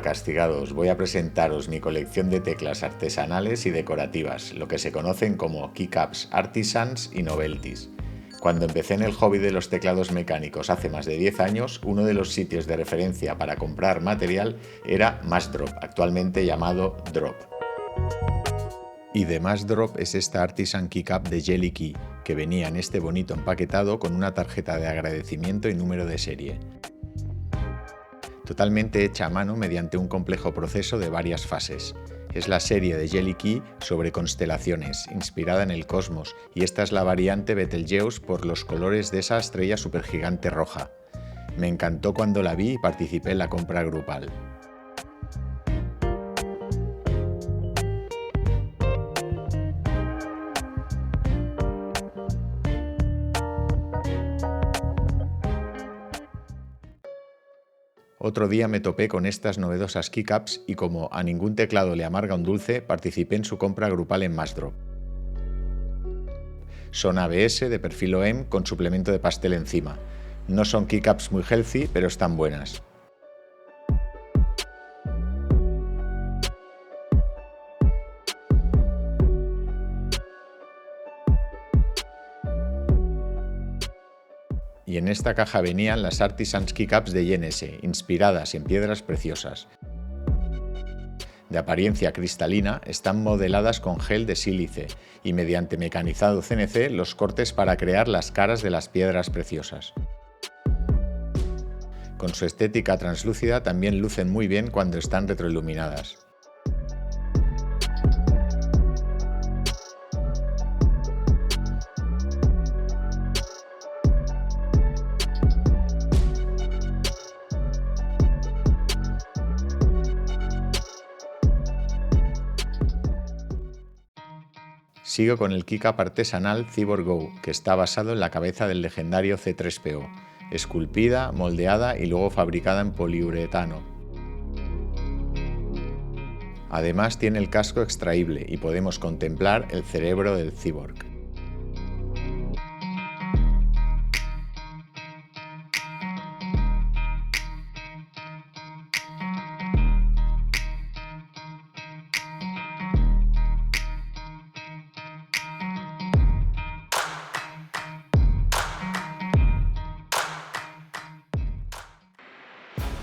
castigados, voy a presentaros mi colección de teclas artesanales y decorativas, lo que se conocen como keycaps, artisans y novelties. Cuando empecé en el hobby de los teclados mecánicos hace más de 10 años, uno de los sitios de referencia para comprar material era Massdrop, actualmente llamado Drop. Y de Massdrop es esta Artisan Keycap de Jelly Key, que venía en este bonito empaquetado con una tarjeta de agradecimiento y número de serie. Totalmente hecha a mano mediante un complejo proceso de varias fases. Es la serie de Jelly Key sobre constelaciones, inspirada en el cosmos, y esta es la variante Betelgeuse por los colores de esa estrella supergigante roja. Me encantó cuando la vi y participé en la compra grupal. Otro día me topé con estas novedosas keycaps y como a ningún teclado le amarga un dulce, participé en su compra grupal en Massdrop. Son ABS de perfil OEM con suplemento de pastel encima. No son keycaps muy healthy, pero están buenas. Y en esta caja venían las Artisans Keycaps de INS, inspiradas en piedras preciosas. De apariencia cristalina, están modeladas con gel de sílice y mediante mecanizado CNC los cortes para crear las caras de las piedras preciosas. Con su estética translúcida también lucen muy bien cuando están retroiluminadas. Sigo con el keycap artesanal Cyborg Go, que está basado en la cabeza del legendario C3PO, esculpida, moldeada y luego fabricada en poliuretano. Además tiene el casco extraíble y podemos contemplar el cerebro del cyborg.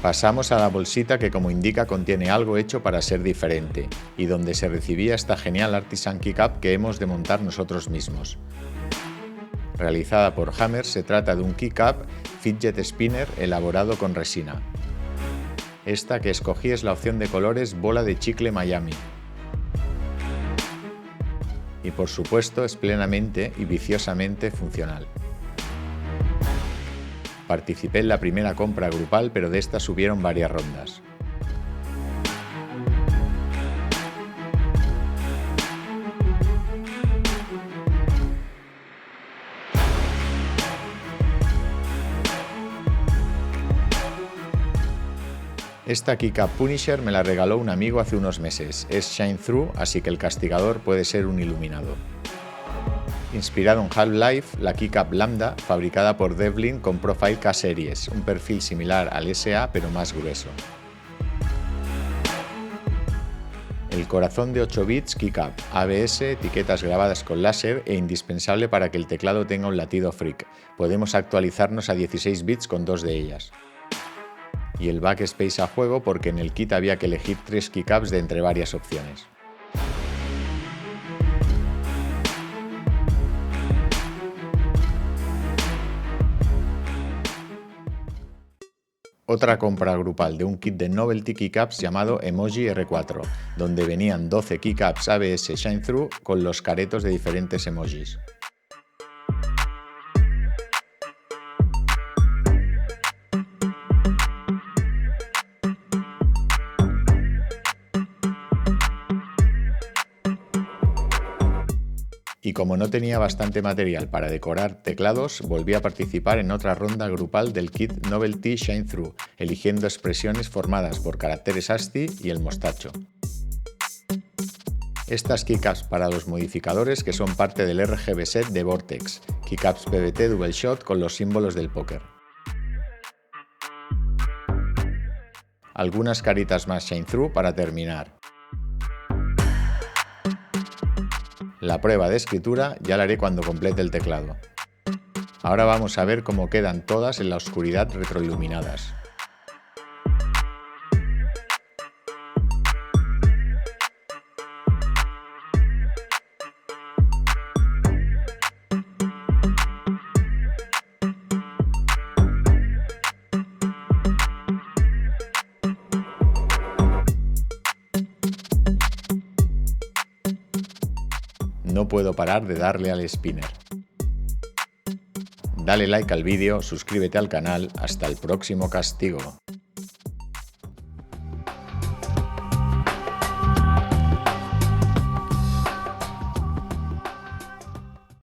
Pasamos a la bolsita que, como indica, contiene algo hecho para ser diferente y donde se recibía esta genial Artisan Keycap que hemos de montar nosotros mismos. Realizada por Hammer, se trata de un keycap fidget spinner elaborado con resina. Esta que escogí es la opción de colores bola de chicle Miami. Y por supuesto es plenamente y viciosamente funcional. Participé en la primera compra grupal, pero de esta subieron varias rondas. Esta Keycap Punisher me la regaló un amigo hace unos meses. Es Shine Through, así que el castigador puede ser un iluminado. Inspirado en Half-Life, la Keycap Lambda, fabricada por Devlin con Profile K Series, un perfil similar al SA pero más grueso. El corazón de 8 bits Keycap, ABS, etiquetas grabadas con láser e indispensable para que el teclado tenga un latido freak. Podemos actualizarnos a 16 bits con 2 de ellas. Y el backspace a juego porque en el kit había que elegir 3 keycaps de entre varias opciones. Otra compra grupal de un kit de Novelty Keycaps llamado Emoji R4, donde venían 12 keycaps ABS Shine Through con los caretos de diferentes emojis. Y como no tenía bastante material para decorar teclados, volví a participar en otra ronda grupal del kit Novelty Shine Through, eligiendo expresiones formadas por caracteres ASCII y el mostacho. Estas keycaps para los modificadores que son parte del RGB set de Vortex, keycaps PBT Double Shot con los símbolos del póker. Algunas caritas más shine through para terminar. La prueba de escritura ya la haré cuando complete el teclado. Ahora vamos a ver cómo quedan todas en la oscuridad retroiluminadas. No puedo parar de darle al spinner. Dale like al vídeo, suscríbete al canal, hasta el próximo castigo.